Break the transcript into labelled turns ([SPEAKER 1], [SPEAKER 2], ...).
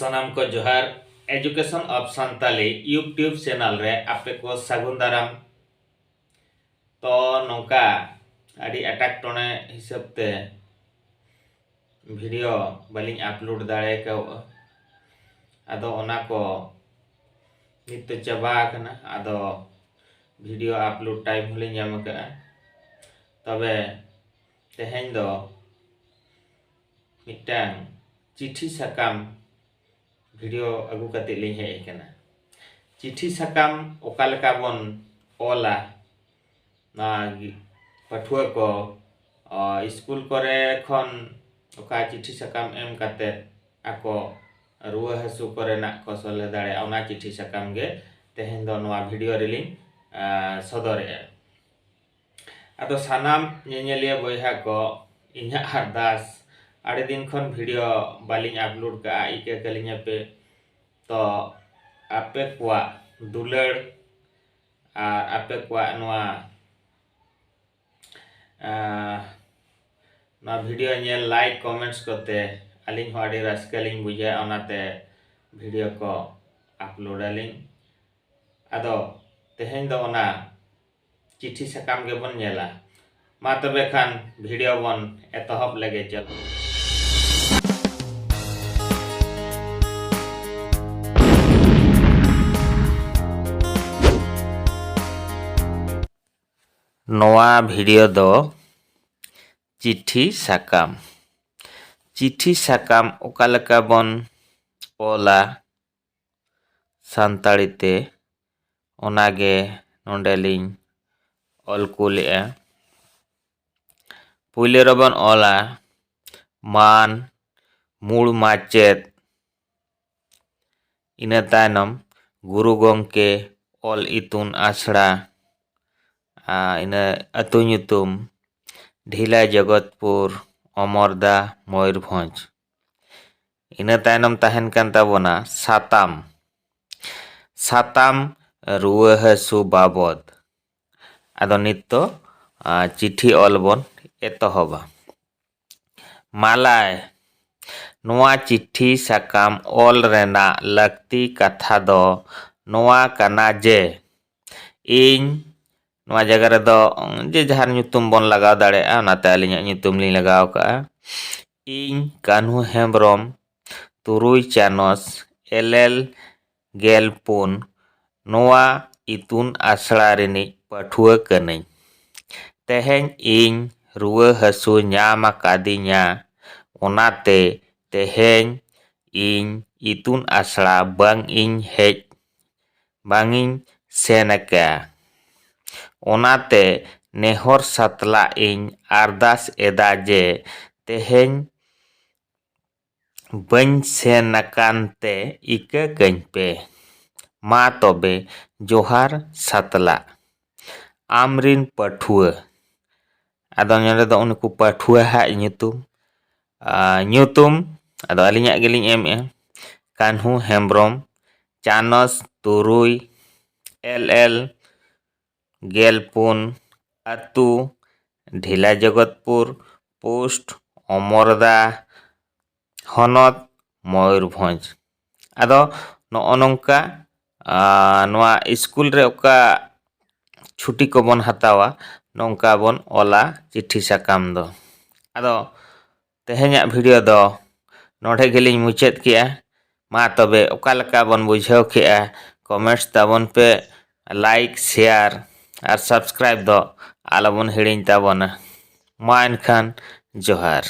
[SPEAKER 1] सनाम को जोहार education of Santali YouTube channel रे आपे को सागुन दाराम तो नौका आदि अटैक टोने हिसाब ते वीडियो बालिंग अपलोड दाड़े का आदो ओना को नित चाबा कना आदो वीडियो अपलोड टाइम होली ᱧᱟᱢ ᱠᱟᱜᱼᱟ तबे तेहेñ दो मिटांग चिठी साकाम वीडियो अगु कते लिंग हेज कना चिठी साकाम ओका लेका बन ओला ना पठुआ को स्कूल करे खन ओका चिठी साकाम एम कते आको रुआ हसु करे ना को सले दाड़े ओना चिठी साकाम गे तेहेñ दो नवा वीडियो रिलिंग सदरे आदो सानाम नेनेलिया बयहा को इन्हा अरदास आड़े दिन खन वीडियो बालिंग अपलोड का इके कलिंग पे तो आपे कुआ दुलर और आपे कुआ ना वीडियो ने लाइक कमेंट्स करते अलिंग हो आड़ी रास्कलिंग बुझे ओनाते वीडियो को अपलोड अलिंग आदो तेहेñ दो ओना चिठी साकाम के बन नेला मा तबे खान वीडियो बन एतहब लगे चल नवा वीडियो दो चिठी साकाम ओकालका बन ओला संताली ते ओनागे नोंडेलिंग अलकुलिया पुले रबन ओला मान मूल माचेत इना तायनम गुरु गंके ओल इतुन आसड़ा इना अतु ᱧᱩᱛᱩᱢ ढीला जगतपुर अमरदा मयूरभंज इना तायनम ताहेन कान ताबोना साताम रुआ हसु बाबद आदो नित्तो चिठी अलबन एतहबा मालाय नोआ चिठी साकाम ओल रेना लक्ति कथा दो नोआ काना जे इन नोआ जगह रे दो जे जहार ᱧᱩᱛᱩᱢ बन लगाव दाड़े ओनाते अलिंग ᱧᱩᱛᱩम लिंग लगाव का इन कान्हू हेम्ब्रम तुरुई चानस एलएल गेलपुन नोआ इतुन आसड़ा रिनी पठुआ कनई तेहेñ इन रुआ हसु ᱧᱟᱢ आकादिᱧᱟ ओनाते तेहेñ इन इतुन आसड़ा बांगिñ सेन का ओनाते नेहर सातला इन अरदास एदा जे तेहेñ बन सेन कानते इका कñ पे मा तबे जोहार सातला आमरिन पठुआ आदो नेरे दो उनको पठुआ हा ᱧᱩᱛᱩᱢ आदो अलिंगा गेलिंग एम कान्हू हेम्ब्रम चानस तुरुई एलएल गेलपुन अतु ढीला जगतपुर पोस्ट अमरदा हनत मयूरभंज आदो नोका नोआ स्कूल रे ओका छुट्टी को बन हतावा नौका बन ओला चिठी साकाम दो आदो तेहेñा वीडियो दो नोडे गेलिंग मुचेत किया मा तबे ओका लका बन बुझाव किया कमेंट्स ताबन पे लाइक शेयर और सब्सक्राइब दो आलबन हिड़िंग ताबना मा एनखान जोहार।